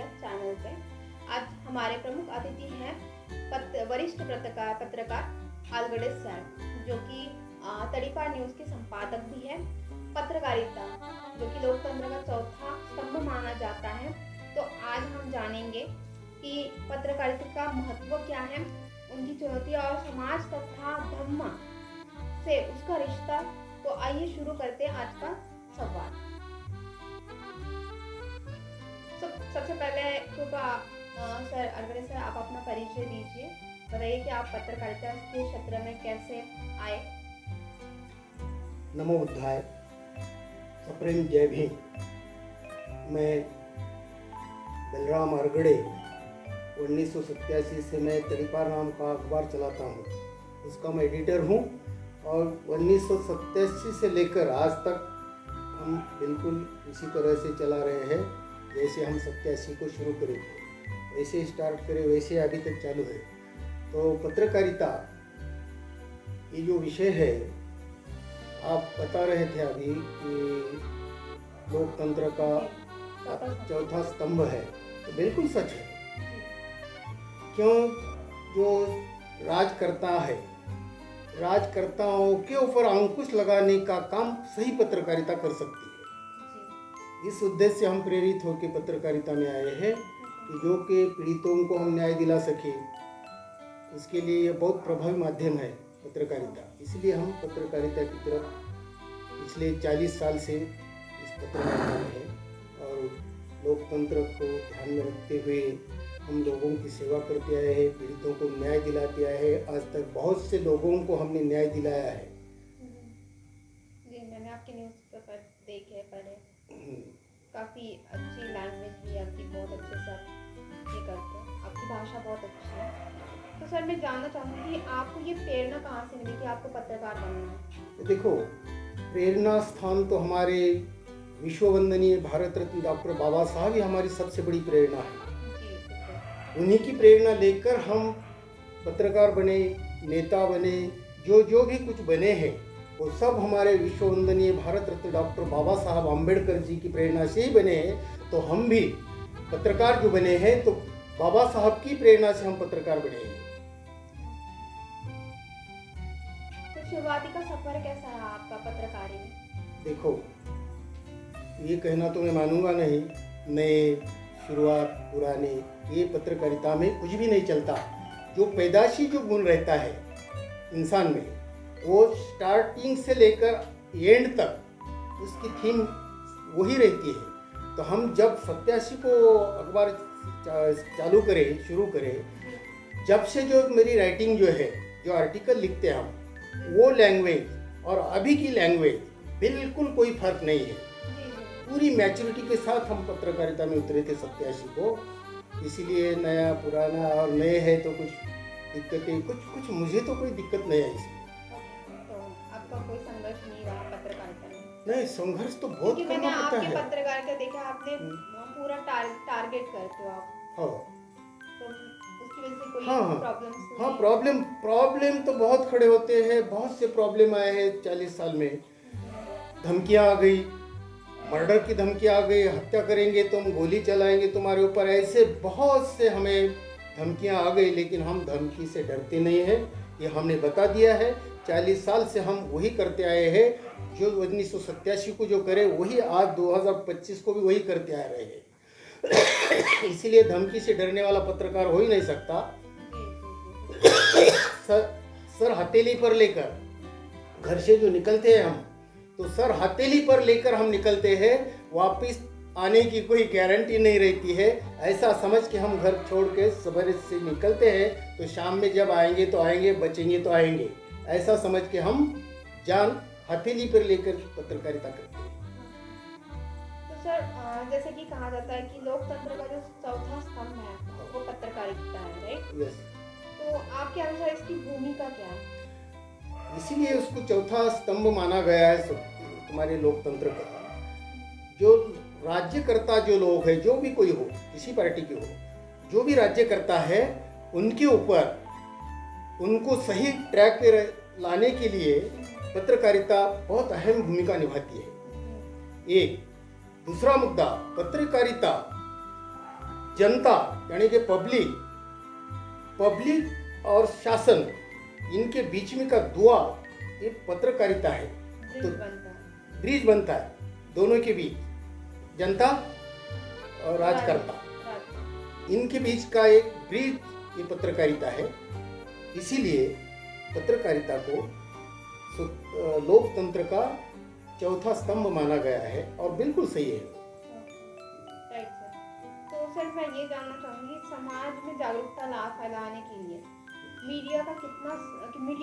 Media channel पे। आज हमारे प्रमुख अतिथि हैं वरिष्ठ पत्रकार आलगड़े सर, जो कि तड़ीपार न्यूज़ के संपादक भी है। पत्रकारिता जो कि लोकतंत्र का चौथा स्तंभ माना जाता है। तो आज हम जानेंगे कि पत्रकारिता का महत्व क्या है, उनकी चुनौतियाँ और समाज तथा धर्म से उसका रिश्ता। तो आइए शुरू करते हैं आज का संवाद। सबसे पहले कृपया सर आलगड़े सर, आप अपना परिचय दीजिए। बताइए कि आप पत्रकारिता के क्षेत्र में कैसे आए। नमो बुद्धाय, सप्रेम जय भीम। मैं बलराम आलगड़े 1987 से मैं तड़ीपार नाम का अखबार चलाता हूँ, उसका मैं एडिटर हूँ। और 1987 से लेकर आज तक हम बिल्कुल इसी तरह से चला रहे हैं, जैसे हम 87 को शुरू करे थे वैसे स्टार्ट करे वैसे अभी तक चालू है। तो पत्रकारिता ये जो विषय है, आप बता रहे थे अभी कि लोकतंत्र का चौथा स्तंभ है, तो बिल्कुल सच है। क्यों? जो राज करता है, राजकर्ताओं के ऊपर अंकुश लगाने का काम सही पत्रकारिता कर सकती है। इस उद्देश्य से हम प्रेरित होकर पत्रकारिता में आए हैं कि जो कि पीड़ितों को हम न्याय दिला सके, उसके लिए ये बहुत प्रभावी माध्यम है पत्रकारिता। इसलिए हम पत्रकारिता की तरफ पिछले 40 साल से इस पत्रकारिता में हैं और लोकतंत्र को ध्यान में रखते हुए हम लोगों की सेवा करते आए हैं, पीड़ितों को न्याय दिलाते आए हैं। आज तक बहुत से लोगों को हमने न्याय दिलाया है। जी, मैंने आपके न्यूज़पेपर देखे पढ़े, काफ़ी अच्छी लैंग्वेज भी आपकी, बहुत अच्छे से आप ये करते हैं, आपकी भाषा बहुत अच्छी है। तो सर मैं जानना चाहूँगी कि आपको ये प्रेरणा कहाँ से मिली कि आपको पत्रकार बनना है? देखो, प्रेरणा स्थान तो हमारे विश्ववंदनीय भारत रत्न डॉक्टर बाबा साहब ही हमारी सबसे बड़ी प्रेरणा है। उन्हीं की प्रेरणा लेकर हम पत्रकार बने, नेता बने, जो भी कुछ बने हैं वो सब हमारे विश्ववंदनीय भारत रत्न डॉक्टर बाबा साहब अम्बेडकर जी की प्रेरणा से ही बने हैं। तो हम भी पत्रकार जो बने हैं तो बाबा साहब की प्रेरणा से हम पत्रकार बने हैं। तो शुरुआती का सफर कैसा रहा आपका पत्रकारी में? देखो, ये कहना तो मैं मानूंगा नहीं, नए शुरुआत पुराने, ये पत्रकारिता में कुछ भी नहीं चलता। जो पैदाशी जो गुण रहता है इंसान में, वो स्टार्टिंग से लेकर एंड तक उसकी थीम वही रहती है। तो हम जब 87 को अखबार चालू करें, शुरू करें, जब से जो मेरी राइटिंग जो है, जो आर्टिकल लिखते हैं हम, वो लैंग्वेज और अभी की लैंग्वेज बिल्कुल कोई फर्क नहीं है। पूरी मैच्योरिटी के साथ हम पत्रकारिता में उतरे थे 87 को। इसीलिए नया पुराना और नए है तो कुछ दिक्कतें, कुछ मुझे तो कोई दिक्कत नहीं है इसमें। तो आपका कोई संघर्ष नहीं रहा पत्रकारिता में? नहीं, संघर्ष तो बहुत करना मैंने पड़ता आपके है। पत्रकारिता देखा, आपने पूरा टारगेट करते हो आप। हाँ, तो उसकी वजह से कोई हाँ, प्रॉब्लम प्रॉब्लम तो बहुत खड़े होते हैं। बहुत से प्रॉब्लम आए हैं 40 साल में। धमकियाँ आ गई, मर्डर की धमकी आ गई, हत्या करेंगे तुम, गोली चलाएंगे तुम्हारे ऊपर, ऐसे बहुत से हमें धमकियां आ गई। लेकिन हम धमकी से डरते नहीं हैं, ये हमने बता दिया है। 40 साल से हम वही करते आए हैं, जो 1987 को जो करे वही आज 2025 को भी वही करते आ रहे हैं। इसीलिए धमकी से डरने वाला पत्रकार हो ही नहीं सकता। सर हथेली पर लेकर घर से जो निकलते हैं हम, तो सर हथेली पर लेकर हम निकलते हैं। वापस आने की कोई गारंटी नहीं रहती है। ऐसा समझ के हम घर छोड़ के सवेरे से निकलते हैं, तो शाम में जब आएंगे तो आएंगे, बचेंगे तो आएंगे, ऐसा समझ के हम जान हथेली पर लेकर पत्रकारिता करते हैं। तो सर जैसे कि कहा जाता है कि लोकतंत्र का जो चौथा स्तंभ है वो पत्रकारिता है, राइट? यस। तो आपके अनुसार इसकी भूमिका क्या है? इसीलिए उसको चौथा स्तंभ माना गया है तुम्हारे लोकतंत्र का। जो राज्यकर्ता जो लोग हैं, जो भी कोई हो, किसी पार्टी के हो, जो भी राज्य करता है, उनके ऊपर उनको सही ट्रैक पे लाने के लिए पत्रकारिता बहुत अहम भूमिका निभाती है। एक दूसरा मुद्दा, पत्रकारिता जनता यानी कि पब्लिक और शासन इनके बीच में का दुआ ये पत्रकारिता है। ब्रिज बनता है। ब्रिज बनता है दोनों के बीच, जनता और राजकर्ता, इनके बीच का एक ब्रिज ये पत्रकारिता है। इसीलिए पत्रकारिता को लोकतंत्र का चौथा स्तंभ माना गया है और बिल्कुल सही है। Right sir. तो सर मैं ये जानना चाहूँगी, समाज में जागरूकता ला फैलाने के लिए मीडिया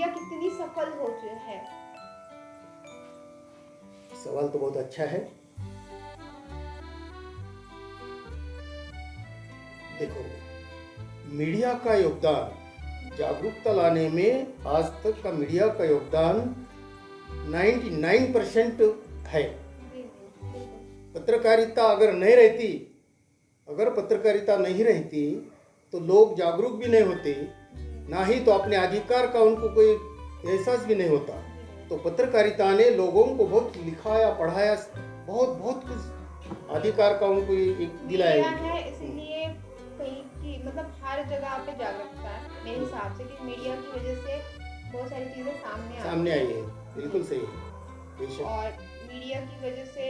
कितनी सफल हो चुकी है? सवाल तो बहुत अच्छा है। देखो, मीडिया का योगदान जागरूकता लाने में आज तक का मीडिया का योगदान 99% है। पत्रकारिता अगर पत्रकारिता नहीं रहती तो लोग जागरूक भी नहीं होते, ना ही तो अपने अधिकार का उनको कोई एहसास भी नहीं होता। तो पत्रकारिता ने लोगों को बहुत लिखाया, पढ़ाया, बहुत कुछ अधिकार का उनको दिलाया है। इसलिए कहीं की मतलब हर जगह पे जागरूकता है मेरे हिसाब से, कि मीडिया की वजह से बहुत सारी चीजें सामने आई है। बिल्कुल सही है। और मीडिया की वजह से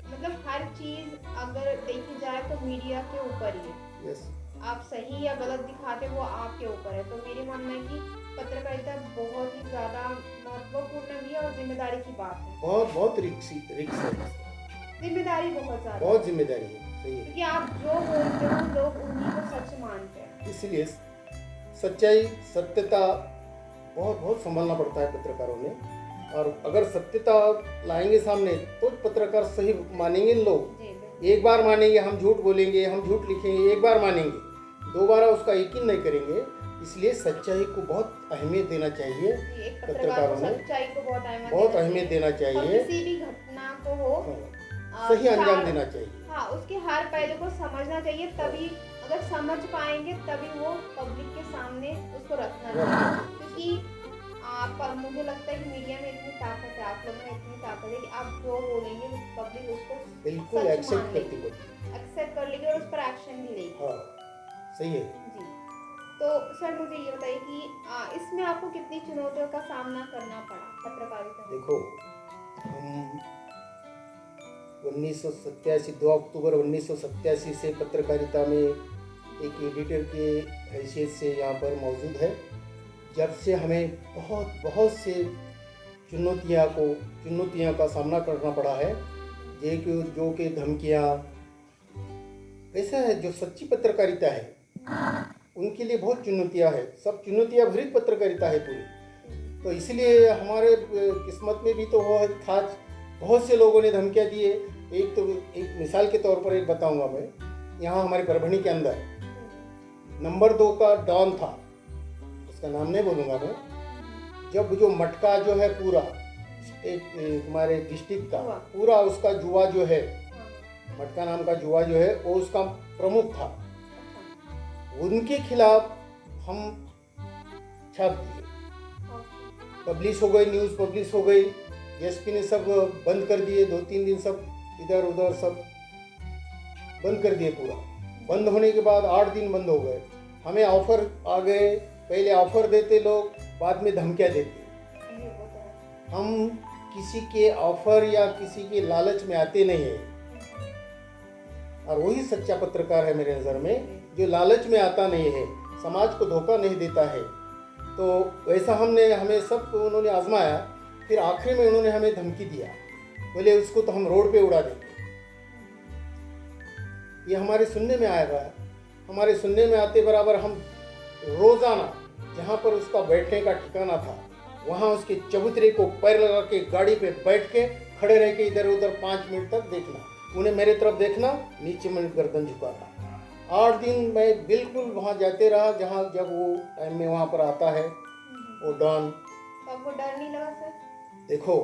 मतलब हर चीज अगर देखी जाए तो मीडिया के ऊपर ही है। यस। आप सही या गलत दिखाते वो आपके ऊपर है। तो मेरे मानना है कि पत्रकारिता बहुत ही ज्यादा महत्वपूर्ण भी है और जिम्मेदारी की बात है। बहुत रिक्स है। जिम्मेदारी बहुत ज्यादा, बहुत जिम्मेदारी है। सही है। क्योंकि आप जो बोलते हो लोग उन्हीं को सच मानते हैं। इसलिए सच्चाई, सत्यता बहुत संभालना पड़ता है पत्रकारों ने। और अगर सत्यता लाएंगे सामने तो पत्रकार सही मानेंगे। लोग एक बार मानेंगे, हम झूठ बोलेंगे, हम झूठ लिखेंगे, एक बार मानेंगे, दोबारा उसका यकीन नहीं करेंगे। इसलिए सच्चाई को बहुत अहमियत देना चाहिए। पत्रकारों ने सच्चाई को बहुत अहमियत देना चाहिए। किसी भी घटना को हो सही अंजाम देना चाहिए। हाँ, उसके हर पहलू को समझना चाहिए। तभी अगर समझ पाएंगे तभी वो पब्लिक के सामने उसको रखना चाहिए। क्योंकि मुझे लगता है कि मीडिया में इतनी ताकत है, आप लोगों में इतनी ताकत है कि आप जो बोलेंगे पब्लिक उसको बिल्कुल एक्सेप्ट कर लेगी और उस पर एक्शन भी लेगी। हाँ, सही है जी। तो सर मुझे ये बताइए कि इसमें आपको कितनी चुनौतियों का सामना करना पड़ा पत्रकारिता में? देखो, हम 2 अक्टूबर 1987 से पत्रकारिता में एक एडिटर के हैसियत से यहाँ पर मौजूद है। जब से हमें बहुत से चुनौतियाँ का सामना करना पड़ा है। जो कि धमकियाँ, ऐसा है जो सच्ची पत्रकारिता है उनके लिए बहुत चुनौतियाँ है। सब चुनौतियाँ भरी पत्रकारिता है पूरी। तो इसलिए हमारे किस्मत में भी तो वो था, बहुत से लोगों ने धमकियाँ दिए। एक मिसाल के तौर पर एक बताऊंगा मैं। यहाँ हमारे परभणी के अंदर नंबर 2 का डॉन था, उसका नाम नहीं बोलूँगा मैं। जब जो मटका जो है पूरा हमारे डिस्ट्रिक्ट का पूरा उसका जुआ जो है, मटका नाम का जुआ जो है वो उसका प्रमुख था, उनके खिलाफ हम छाप दिए। पब्लिश हो गई, न्यूज़ पब्लिश हो गई। एसपी ने सब बंद कर दिए, 2-3 दिन सब इधर उधर सब बंद कर दिए पूरा। बंद होने के बाद 8 दिन बंद हो गए। हमें ऑफर आ गए, पहले ऑफर देते लोग, बाद में धमकियाँ देते। हम किसी के ऑफर या किसी के लालच में आते नहीं हैं। और वही सच्चा पत्रकार है मेरे नज़र में, जो लालच में आता नहीं है, समाज को धोखा नहीं देता है। तो वैसा हमें सब उन्होंने आजमाया। फिर आखिर में उन्होंने हमें धमकी दिया, बोले उसको तो हम रोड पे उड़ा देंगे। ये हमारे सुनने में आएगा। हमारे सुनने में आते बराबर हम रोज़ाना जहाँ पर उसका बैठने का ठिकाना था वहाँ उसके चबूतरे को पैर लगा के गाड़ी पे बैठ के खड़े रह के इधर उधर 5 मिनट तक देखना, उन्हें मेरे तरफ देखना, नीचे में गर्दन झुकाना। 8 दिन मैं बिल्कुल वहाँ जाते रहा, जब वो टाइम में वहाँ पर आता है वो डॉन। आपको डर नहीं लगा सर? देखो,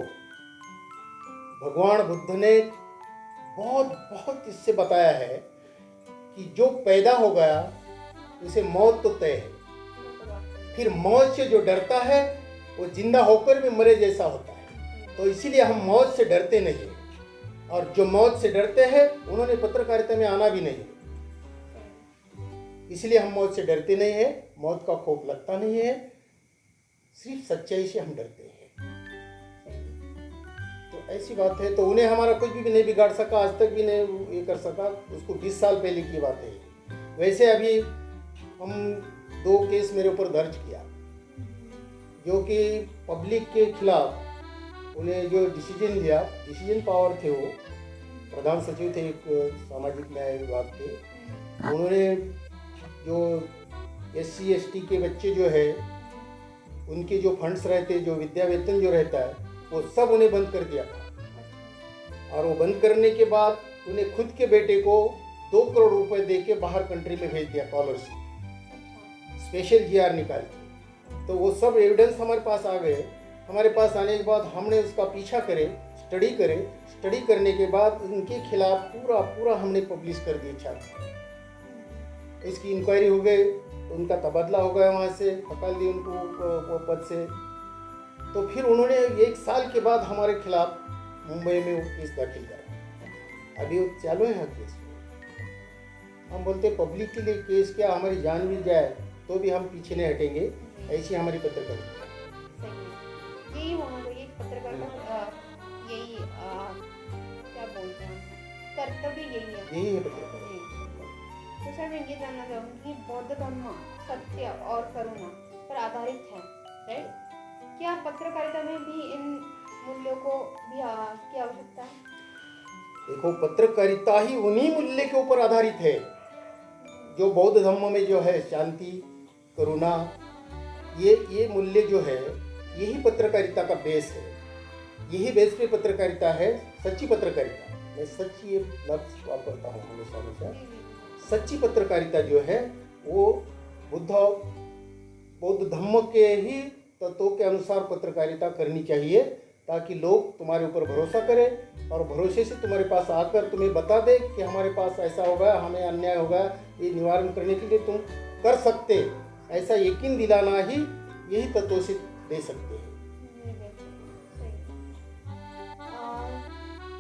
भगवान बुद्ध ने बहुत इससे बताया है कि जो पैदा हो गया उसे मौत तो तय है। फिर मौत से जो डरता है वो जिंदा होकर भी मरे जैसा होता है। तो इसीलिए हम मौत से डरते नहीं, और जो मौत से डरते हैं उन्होंने पत्रकारिता में आना भी नहीं। इसलिए हम मौत से डरते नहीं हैं, मौत का खौफ लगता नहीं है, सिर्फ सच्चाई से हम डरते हैं। तो ऐसी बात है। तो उन्हें हमारा कुछ भी नहीं बिगाड़ सका, आज तक भी नहीं ये कर सका। उसको 20 साल पहले की बात है। वैसे अभी हम 2 केस मेरे ऊपर दर्ज किया, जो कि पब्लिक के खिलाफ उन्हें जो डिसीजन पावर थे, वो प्रधान सचिव थे एक सामाजिक न्याय विभाग के। उन्होंने जो SC ST के बच्चे जो है, उनके जो फंड्स रहते, जो विद्या वेतन जो रहता है, वो सब उन्हें बंद कर दिया था। और वो बंद करने के बाद उन्हें खुद के बेटे को 2 करोड़ रुपए दे के बाहर कंट्री में भेज दिया, स्कॉलरशिप स्पेशल GR निकाल के। तो वो सब एविडेंस हमारे पास आ गए। हमारे पास आने के बाद हमने उसका पीछा स्टडी करने के बाद उनके खिलाफ पूरा हमने पब्लिश कर दिया छात्र। इसकी इंक्वायरी हो गई, उनका तबादला हो गया, वहाँ से हटा दी उनको पद से। तो फिर उन्होंने 1 साल के बाद हमारे खिलाफ मुंबई में वो केस दाखिल करा। अभी वो चालू है केस। हम बोलते पब्लिक के लिए केस क्या, हमारी जान भी जाए तो भी हम पीछे नहीं हटेंगे। ऐसी हमारी पत्रकारिता। यही होना चाहिए पत्रकार का, यही क्या बोलते हैं, कर्तव्य यही है पत्रकार। तो सर मैं ये जानना चाहूँगी कि बौद्ध धर्म सत्य और करुणा पर आधारित है, राइट? क्या पत्रकारिता में भी इन मूल्यों को भी की आवश्यकता है? देखो, पत्रकारिता ही उन्हीं मूल्य के ऊपर आधारित है जो बौद्ध धर्म में जो है, शांति, करुणा, ये मूल्य जो है, यही पत्रकारिता का बेस है। यही बेस पे पत्रकारिता है, सच्ची पत्रकारिता। मैं सच्ची ये लफ्ज वापरता हूँ हमेशा। सच्ची पत्रकारिता जो है वो बौद्ध धर्म के ही तत्वों के अनुसार पत्रकारिता करनी चाहिए, ताकि लोग तुम्हारे ऊपर भरोसा करें और भरोसे से तुम्हारे पास आकर तुम्हें बता दे कि हमारे पास ऐसा होगा, हमें अन्याय होगा, ये निवारण करने के लिए तुम कर सकते। ऐसा यकीन दिलाना ही यही तत्वों से दे सकते हैं।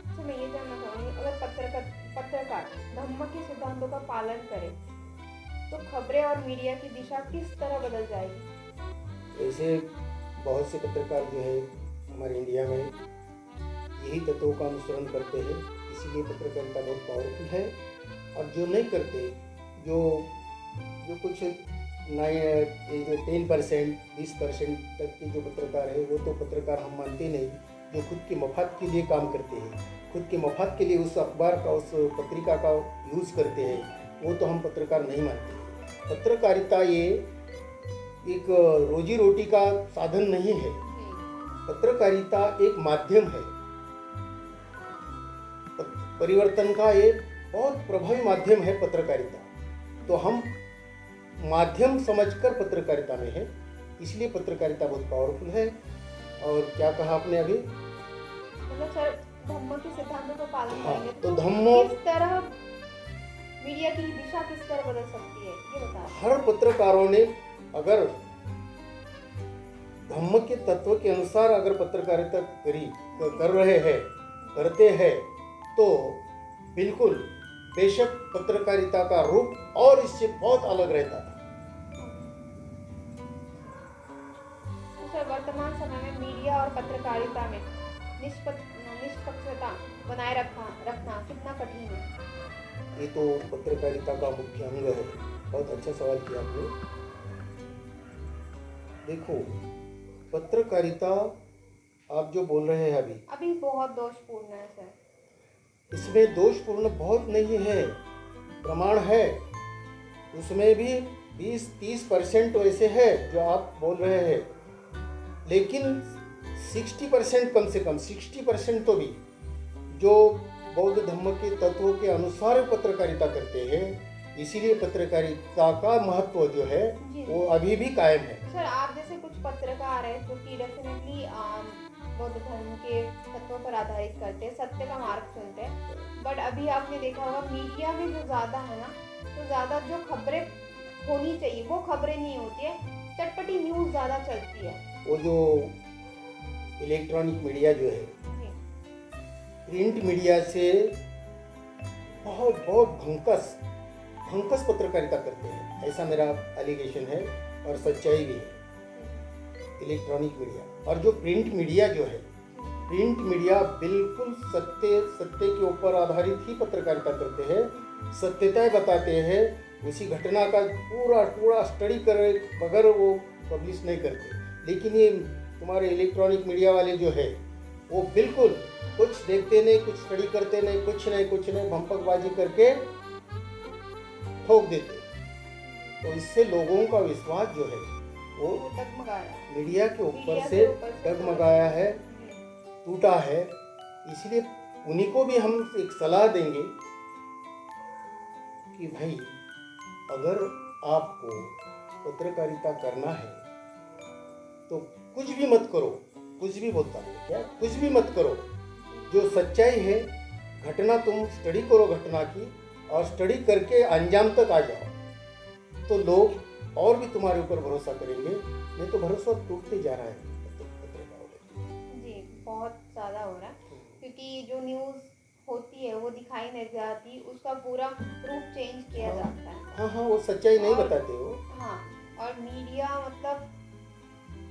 तो मैं ये जानना चाहूँगी, अगर पत्रकार धम्म के सिद्धांतों का पालन करे तो खबरें और मीडिया की दिशा किस तरह बदल जाएगी? ऐसे बहुत से पत्रकार जो है हमारे इंडिया में यही तत्वों का अनुसरण करते हैं, इसीलिए पत्रकारिता बहुत पावरफुल है। और जो नहीं करते, जो कुछ 10% 20% तक के जो पत्रकार है, वो तो पत्रकार हम मानते नहीं। जो खुद के मफाद के लिए काम करते हैं, खुद के मफाद के लिए उस अखबार का, उस पत्रिका का यूज़ करते हैं, वो तो हम पत्रकार नहीं मानते। पत्रकारिता ये एक रोजी रोटी का साधन नहीं है। पत्रकारिता एक माध्यम है, परिवर्तन का एक बहुत प्रभावी माध्यम है पत्रकारिता। तो हम माध्यम समझकर पत्रकारिता में है, इसलिए पत्रकारिता बहुत पावरफुल है। और क्या कहा आपने अभी? मतलब सर, धम्म के सिद्धांतों का पालन करेंगे तो धम्म किस तरह मीडिया की दिशा किस तरह बदल सकती है, ये बता। हर पत्रकारों ने अगर धम्म के तत्व के अनुसार अगर पत्रकारिता करते हैं तो बिल्कुल बेशक पत्रकारिता का रूप और इससे बहुत अलग रहता था। तो सर, वर्तमान समय में मीडिया और पत्रकारिता में निष्पक्षता बनाए रखना कितना कठिन है? ये तो पत्रकारिता का मुख्य अंग है। बहुत अच्छा सवाल किया आपने। देखो, पत्रकारिता आप जो बोल रहे हैं अभी बहुत दोषपूर्ण है सर। इसमें दोषपूर्ण बहुत नहीं है, प्रमाण है। उसमें भी 20-30% वैसे है जो आप बोल रहे हैं, लेकिन 60% कम से कम 60% तो भी जो बौद्ध धर्म के तत्वों के अनुसार पत्रकारिता करते हैं। इसीलिए पत्रकारिता का महत्व जो है वो अभी भी कायम है। सर, आप जैसे कुछ पत्रकार हैं जो कि डेफिनेटली बौद्ध धर्म के तत्वों पर आधारित करते हैं, सत्य का मार्ग चुनते हैं, बट अभी आपने देखा होगा मीडिया में जो ज़्यादा है ना, तो ज़्यादा जो खबरें होनी चाहिए वो खबरें नहीं होती है, चटपटी न्यूज़ ज़्यादा चलती है। वो जो इलेक्ट्रॉनिक मीडिया जो है, प्रिंट मीडिया से बहुत भंकस भंकस पत्रकारिता करते हैं, ऐसा मेरा एलिगेशन है और सच्चाई भी है। इलेक्ट्रॉनिक मीडिया और जो प्रिंट मीडिया जो है, प्रिंट मीडिया बिल्कुल सत्य के ऊपर आधारित ही पत्रकारिता करते हैं, सत्यताएं बताते हैं, उसी घटना का पूरा स्टडी करे बगैर वो पब्लिश नहीं करते। लेकिन ये तुम्हारे इलेक्ट्रॉनिक मीडिया वाले जो है वो बिल्कुल कुछ देखते नहीं, कुछ स्टडी करते नहीं, कुछ नहीं भंपकबाजी करके ठोक देते। तो इससे लोगों का विश्वास जो है वो मीडिया के ऊपर से डगमगाया है, टूटा है। इसलिए उन्हीं को भी हम एक सलाह देंगे कि भाई अगर आपको पत्रकारिता करना है तो कुछ भी मत करो, कुछ भी बोलता है क्या, कुछ भी मत करो। जो सच्चाई है, घटना तुम स्टडी करो घटना की, और स्टडी करके अंजाम तक आ जाओ तो लोग और भी तुम्हारे ऊपर भरोसा करेंगे। नहीं तो भरोसा टूटते जा रहा है जी, बहुत ज़्यादा हो रहा है, क्योंकि जो न्यूज़ होती है वो दिखाई नहीं जाती, उसका पूरा रूप चेंज किया जाता है। हाँ, वो सच्चाई नहीं बताते हो। हाँ, और मीडिया मतलब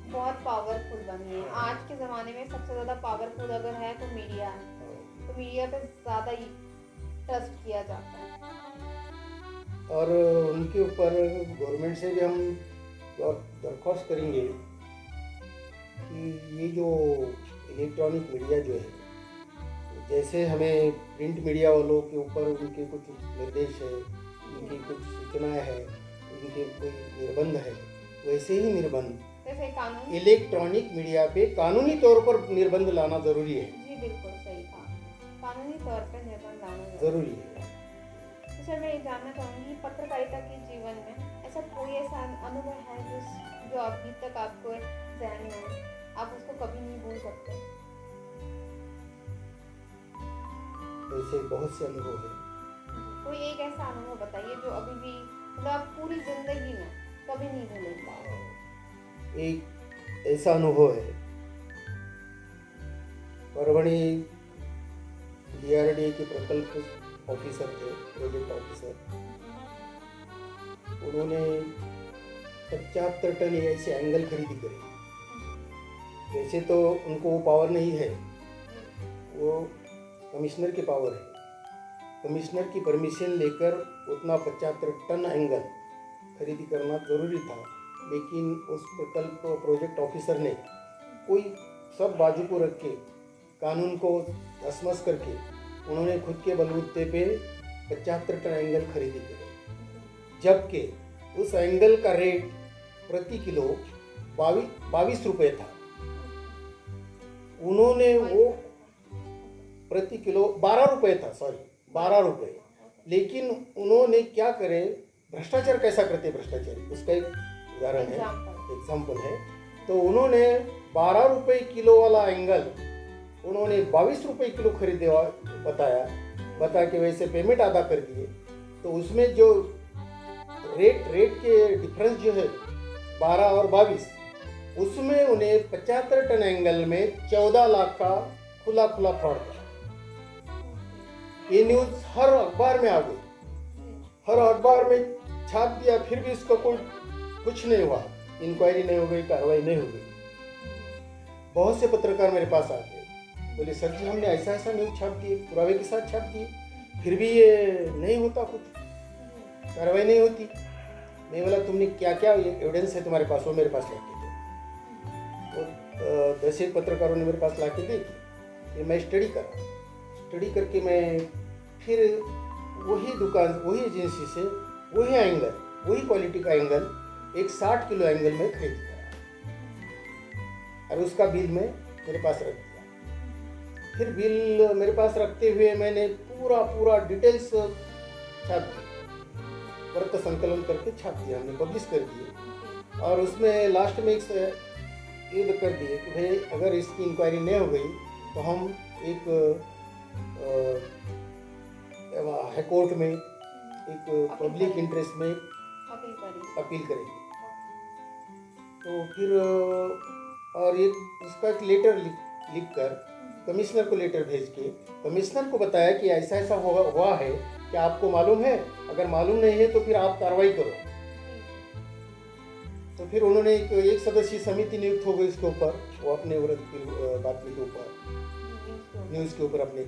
बहुत पावरफुल बनी है। आज के ज़माने में सबसे ज़्यादा पावरफुल अगर है तो मीडिया है, तो मीडिया पे ज़्यादा ही ट्रस्ट किया जाता है। और उनके ऊपर गवर्नमेंट से भी हम दरख्वास्त करेंगे कि ये जो इलेक्ट्रॉनिक मीडिया जो है, जैसे हमें प्रिंट मीडिया वालों के ऊपर उनके कुछ निर्देश है, उनकी कुछ सूचनाएं है, उनके कोई निर्बंध है, वैसे ही निर्बंध जैसे कानून इलेक्ट्रॉनिक मीडिया पे कानूनी तौर पर निर्बंध लाना जरूरी है। जी बिल्कुल सही कहा, कानूनी तौर पर निर्बंध लाना जरूरी है। तो सर मैं ये जानना चाहूँगी, पत्रकारिता के जीवन में ऐसा कोई ऐसा अनुभव है जो अभी तक आपको ज़हन में हो, आप उसको कभी नहीं भूल सकते? ऐसे बहुत से अनुभव है। कोई एक ऐसा अनुभव बताइए जो अभी भी मतलब आप पूरी जिंदगी में कभी नहीं भूलेंगे। एक ऐसा अनुभव है, परभणी DRDA के प्रकल्प ऑफिसर थे, प्रोजेक्ट ऑफिसर। उन्होंने 75 टन ऐसे एंगल खरीदी करी। वैसे तो उनको वो पावर नहीं है, वो कमिश्नर की पावर है। कमिश्नर की परमिशन लेकर उतना 75 टन एंगल खरीदी करना जरूरी था, लेकिन उस प्रकल्प प्रोजेक्ट ऑफिसर ने कोई सब बाजू को रख के, कानून को धसमस करके, उन्होंने खुद के बलबूते पे 75 टन एंगल खरीदी करे, जबकि उस एंगल का रेट प्रति किलो 22 रुपये था। उन्होंने वो प्रति किलो 12 रुपये था, 12 रुपये। लेकिन उन्होंने क्या करे, भ्रष्टाचार कैसा करते भ्रष्टाचारी, उसका एक उदाहरण है, एग्जाम्पल है। तो उन्होंने 12 रुपये किलो वाला एंगल उन्होंने 22 रुपये किलो खरीदे बता के वैसे पेमेंट अदा कर दिए। तो उसमें जो रेट के डिफरेंस जो है 12 और 22, उसमें उन्हें 75 टन एंगल में 14 लाख का खुला फ्रॉड था। ये न्यूज़ हर अखबार में आ गई, हर अखबार में छाप दिया, फिर भी इसका कुछ नहीं हुआ, इंक्वायरी नहीं हो गई, कार्रवाई नहीं हो गई। बहुत से पत्रकार मेरे पास आ गए, बोले सर जी हमने ऐसा न्यूज़ छाप दिए, पुरावे के साथ छाप दिए, फिर भी ये नहीं होता, कुछ कार्रवाई नहीं होती। मैं बोला तुमने क्या क्या एविडेंस है तुम्हारे पास, वो मेरे पास ला के दो। तो 10 एक पत्रकारों ने मेरे पास ला के देखी। ये मैं स्टडी करके मैं फिर वही दुकान, वही एजेंसी से वही एंगल, वही क्वालिटी का एंगल, एक 60 किलो एंगल में खरीद करा और उसका बिल मैं मेरे पास रख दिया। फिर बिल मेरे पास रखते हुए मैंने पूरा डिटेल्स छाप दी, व्रत संकलन करके छाप दिया, हमने पब्लिश कर दिए। और उसमें लास्ट में एक ये कर दिए कि भाई अगर इसकी इंक्वायरी नहीं हो गई तो हम एक हाई कोर्ट में एक पब्लिक इंटरेस्ट में अपील करेंगे। तो फिर और एक उसका एक लेटर लिख कर कमिश्नर को लेटर भेज के कमिश्नर को बताया कि ऐसा हुआ है, क्या आपको मालूम है? अगर मालूम नहीं है तो फिर आप कार्रवाई करो। तो फिर उन्होंने एक सदस्यीय समिति नियुक्त हो गई इसके ऊपर, वो अपने विरोध की बातमी के ऊपर, न्यूज़ के ऊपर अपने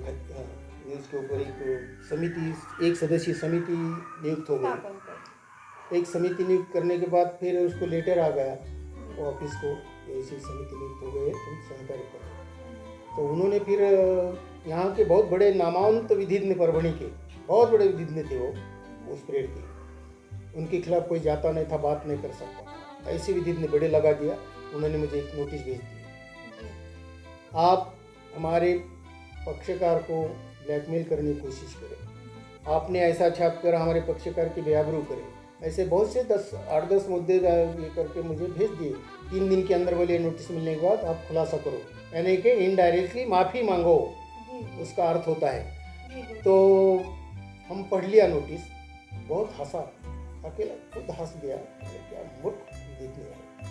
न्यूज़ के ऊपर एक समिति, एक सदस्यीय समिति नियुक्त हो गई। एक समिति नियुक्त करने के बाद फिर उसको लेटर आ गया ऑफिस को, ऐसी समिति नियुक्त हो गए तुम सहकारी करो। तो उन्होंने फिर यहाँ के बहुत बड़े नामांत विधिज्ञ, परभणी के बहुत बड़े विधिज्ञ थे वो उस पीरियड के, उनके खिलाफ कोई जाता नहीं था, बात नहीं कर सकता, ऐसे विधिज्ञ बड़े लगा दिया। उन्होंने मुझे एक नोटिस भेज दिया, आप हमारे पक्षकार को ब्लैकमेल करने की कोशिश करें, आपने ऐसा छाप कर हमारे पक्षकार की बेआबरू करें, ऐसे बहुत से 8-10 मुद्दे ये करके मुझे भेज दिए। 3 दिन के अंदर बोले नोटिस मिलने के बाद आप खुलासा करो, यानी कि इनडायरेक्टली माफ़ी मांगो, उसका अर्थ होता है। तो हम पढ़ लिया नोटिस, बहुत हंसा, अकेला खुद हंस गया, क्या मूर्ख देखने वाला,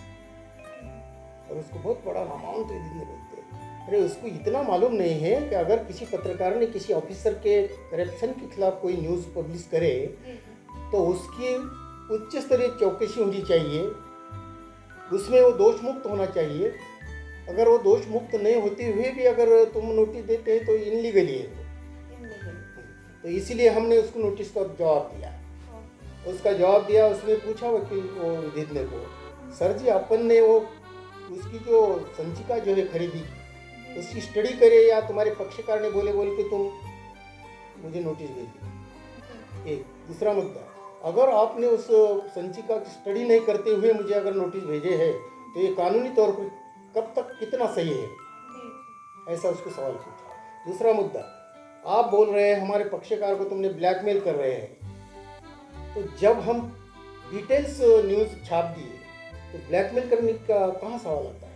और उसको बहुत बड़ा अमाउंट देखने बोलते हैं। अरे उसको इतना मालूम नहीं है कि अगर किसी पत्रकार ने किसी ऑफिसर के करप्शन के खिलाफ कोई न्यूज़ पब्लिश करे तो उसकी उच्च स्तरीय चौकसी होनी चाहिए, उसमें वो दोष मुक्त होना चाहिए। अगर वो दोष मुक्त नहीं होते हुए भी अगर तुम नोटिस देते हैं तो इनलीगली है। तो इसीलिए हमने उसको नोटिस का जवाब दिया। उसका जवाब दिया, उसने पूछा वकील को, विधिज्ञ को, सर जी अपन ने वो उसकी जो संचिका जो है खरीदी, उसकी स्टडी करे या तुम्हारे पक्षकार ने बोल के तुम मुझे नोटिस भेज दी। एक दूसरा मुद्दा, अगर आपने उस संचिका की स्टडी नहीं करते हुए मुझे अगर नोटिस भेजे है तो ये कानूनी तौर पर कब तक कितना सही है, ऐसा उसको सवाल पूछा। दूसरा मुद्दा, आप बोल रहे हैं हमारे पक्षकार को तुमने ब्लैकमेल कर रहे हैं, तो जब हम डिटेल्स न्यूज़ छाप दिए तो ब्लैकमेल करने का कहाँ सवाल आता है?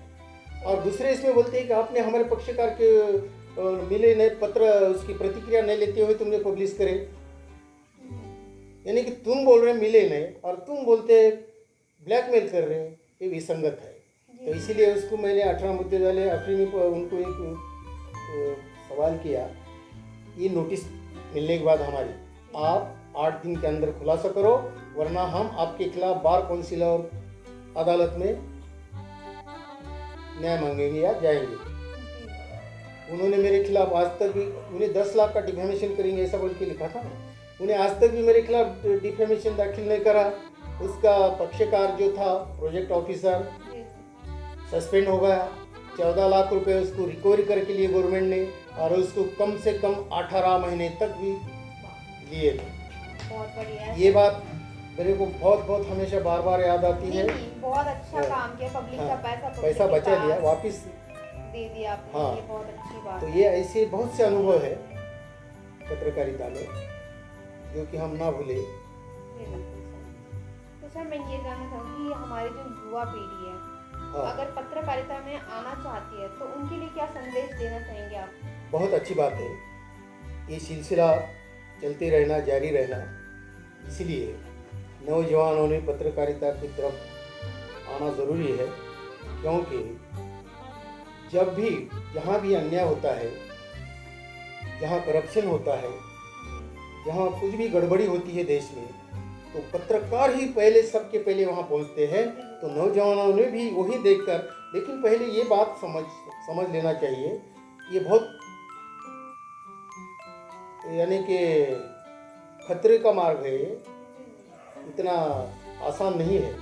और दूसरे इसमें बोलते हैं कि आपने हमारे पक्षकार के मिले नए पत्र, उसकी प्रतिक्रिया नहीं लेते हुए तुमने पब्लिश करे, यानी कि तुम बोल रहे हैं मिले नहीं और तुम बोलते ब्लैकमेल कर रहे हैं, ये विसंगत है। तो इसीलिए उसको मैंने 18 मुद्दे डाले, आखिरी में उनको एक सवाल किया, ये नोटिस मिलने के बाद हमारी आप 8 दिन के अंदर खुलासा करो, वरना हम आपके खिलाफ बार काउंसिल और अदालत में न्याय मांगेंगे या जाएंगे। उन्होंने मेरे खिलाफ आज तक भी, उन्हें 10 लाख का डिफेमेशन करेंगे ऐसा बोल के लिखा था ना, उन्हें आज तक भी मेरे खिलाफ डिफेमेशन दाखिल नहीं करा। उसका पक्षकार जो था प्रोजेक्ट ऑफिसर सस्पेंड हो गया, 14 लाख रुपए उसको रिकवरी करके लिए गवर्नमेंट ने, और उसको कम से कम 18 महीने तक भी लिए थे। बहुत बढ़िया, ये बात मेरे को बहुत हमेशा बार याद आती है। बहुत अच्छा काम किया, पब्लिक का पैसा बचा लिया, वापस दे दिया आपने। हाँ, ये बहुत अच्छी बात तो है। ये ऐसे बहुत से अनुभव है पत्रकारिता में जो कि हम ना भूले। तो सर मैं ये जानना चाहूँगी, हमारी जो युवा पीढ़ी है, हाँ, अगर पत्रकारिता में आना चाहती है तो उनके लिए क्या संदेश देना चाहेंगे आप? बहुत अच्छी बात है, ये सिलसिला चलते रहना, जारी रहना। इसलिए नौजवानों ने पत्रकारिता की तरफ आना ज़रूरी है, क्योंकि जब भी जहाँ भी अन्याय होता है, जहाँ करप्शन होता है, जहाँ कुछ भी गड़बड़ी होती है देश में, तो पत्रकार ही पहले, सबके पहले वहाँ पहुँचते हैं। तो नौजवानों ने भी वही देखकर, लेकिन पहले ये बात समझ लेना चाहिए, ये बहुत यानी कि खतरे का मार्ग है, इतना आसान नहीं है।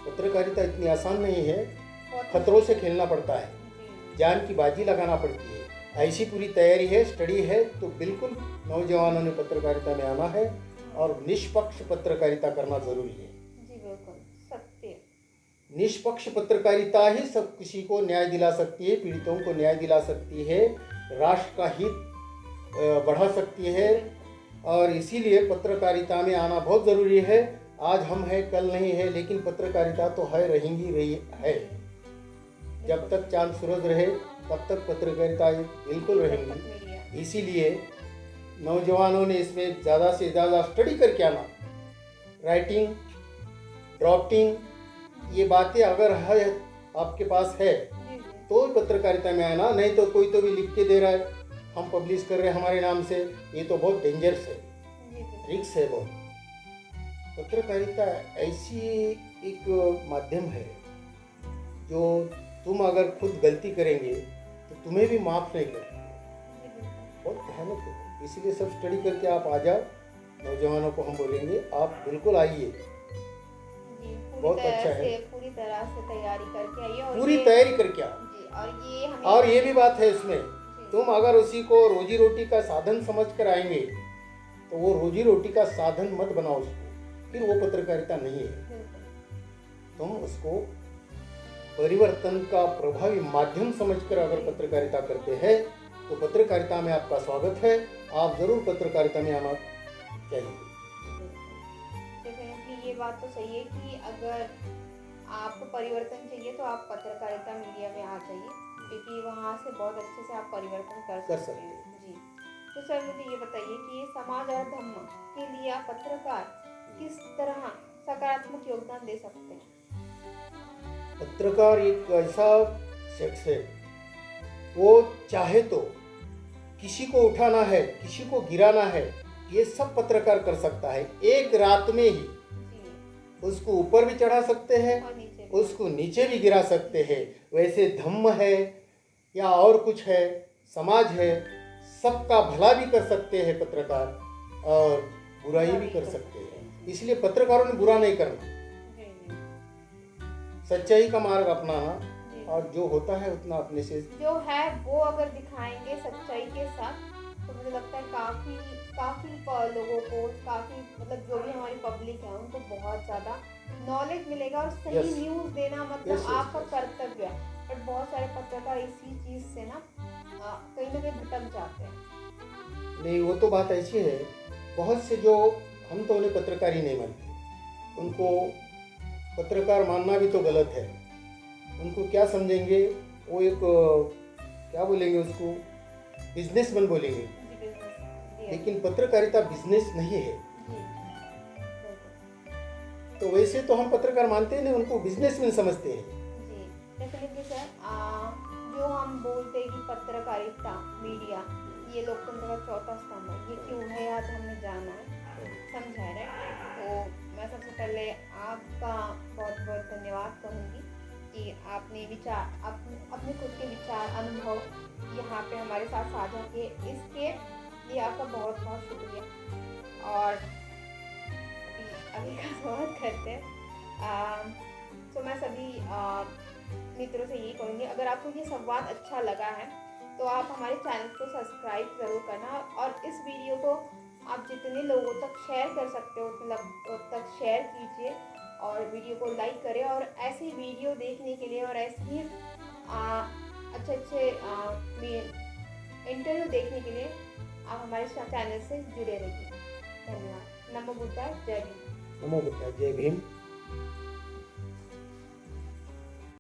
पत्रकारिता इतनी आसान नहीं है, खतरों से खेलना पड़ता है, जान की बाजी लगाना पड़ती है। ऐसी पूरी तैयारी है, स्टडी है, तो बिल्कुल नौजवानों ने पत्रकारिता में आना है और निष्पक्ष पत्रकारिता करना जरूरी है। जी बिल्कुल सत्य। निष्पक्ष पत्रकारिता ही सब किसी को न्याय दिला सकती है, पीड़ितों को न्याय दिला सकती है, राष्ट्र का हित बढ़ा सकती है, और इसीलिए पत्रकारिता में आना बहुत ज़रूरी है। आज हम हैं, कल नहीं है, लेकिन पत्रकारिता तो है, रहेंगी रही है। जब तक चांद सूरज रहे तब तक पत्रकारिता बिल्कुल रहेंगी। इसीलिए नौजवानों ने इसमें ज़्यादा से ज़्यादा स्टडी करके आना, राइटिंग, ड्राफ्टिंग, ये बातें अगर है आपके पास है तो पत्रकारिता में आना, नहीं तो कोई तो भी लिख के दे रहा है, हम पब्लिश कर रहे हैं हमारे नाम से, ये तो बहुत डेंजरस है। जी जी रिक्स है बहुत। पत्रकारिता ऐसी एक माध्यम है जो तुम अगर खुद गलती करेंगे तो तुम्हें भी माफ नहीं करेंगे, जी बिल्कुल बहुत भयानक है। इसीलिए सब स्टडी करके आप आ जाओ। नौजवानों को हम बोलेंगे आप बिल्कुल आइए, जी बहुत अच्छा है। पूरी तरह से तैयारी करके आइए और पूरी ये तैयारी करके आओ। जी और ये हमें और ये भी बात है इसमें, जी तुम अगर उसी को रोजी रोटी का साधन समझ कर आएंगे तो वो रोजी रोटी का साधन मत बनाओ उसको, फिर वो पत्रकारिता नहीं है। बिल्कुल तुम उसको परिवर्तन का प्रभावी माध्यम समझकर अगर पत्रकारिता करते हैं तो पत्रकारिता में आपका स्वागत है। आप जरूर पत्रकारिता में आना चाहिए। डेफिनेटली ये बात तो सही है कि अगर आपको परिवर्तन चाहिए तो आप पत्रकारिता मीडिया में आ जाइए, क्योंकि वहाँ से बहुत अच्छे से आप परिवर्तन कर सकते हैं। जी तो सर मुझे ये बताइए कि समाज और धर्म के लिए आप पत्रकार किस तरह सकारात्मक योगदान दे सकते हैं? पत्रकार एक ऐसा शख्स है, वो चाहे तो किसी को उठाना है, किसी को गिराना है, ये सब पत्रकार कर सकता है। एक रात में ही जी उसको ऊपर भी चढ़ा सकते हैं, और नीचे उसको नीचे भी गिरा सकते हैं। वैसे धम्म है या और कुछ है, समाज है, सबका भला भी कर सकते हैं पत्रकार और बुराई भी कर सकते हैं। इसलिए पत्रकारों ने बुरा नहीं करना, जी जी सच्चाई का मार्ग अपनाना, जी और जो होता है उतना अपने से। जो है वो अगर दिखाएंगे सच्चाई के साथ तो मुझे लगता है काफ़ी काफ़ी लोगों को, काफ़ी मतलब जो भी हमारी पब्लिक है उनको बहुत ज़्यादा नॉलेज मिलेगा और सही Yes. न्यूज़ देना मतलब Yes, yes, आपका yes. कर्तव्य है। बट बहुत सारे पत्रकार इसी चीज़ से ना कहीं ना कहीं भटक जाते हैं। नहीं, वो तो बात ऐसी है, बहुत से जो हम तो उन्हें पत्रकार ही नहीं मानते, उनको पत्रकार मानना भी तो गलत है। उनको क्या समझेंगे, वो एक क्या बोलेंगे उसको, बिजनेसमैन बोलेंगे। जी बिल्कुल जी लेकिन पत्रकारिता बिजनेस नहीं है। जी बिल्कुल तो वैसे तो हम पत्रकार मानते हैं नहीं, उनको बिजनेसमैन समझते हैं। जी डेफिनेटली सर। जो हम बोलते हैं कि पत्रकारिता मीडिया ये लोकतंत्र का चौथा स्तंभ है, ये क्यों है आज हमने जाना है, समझा है राइट। तो मैं सबसे पहले आपका बहुत बहुत धन्यवाद कहूँगी कि आपने विचार अपने खुद के विचार अनुभव यहाँ पे हमारे साथ साझा किए, इसके लिए आपका बहुत बहुत शुक्रिया। और अभी का स्वागत करते हैं। तो मैं सभी मित्रों से यही कहूँगी, अगर आपको ये संवाद अच्छा लगा है तो आप हमारे चैनल को सब्सक्राइब ज़रूर करना और इस वीडियो को आप जितने लोगों तक शेयर कर सकते हो उतने तक शेयर कीजिए और वीडियो को लाइक करें। और ऐसी वीडियो देखने के लिए और ऐसे ही अच्छे अच्छे इंटरव्यू देखने के लिए आप हमारे चैनल से जुड़े रहिए। धन्यवाद। नमो बुद्धाय, जय भीम। नमो बुद्धाय, जय भीम।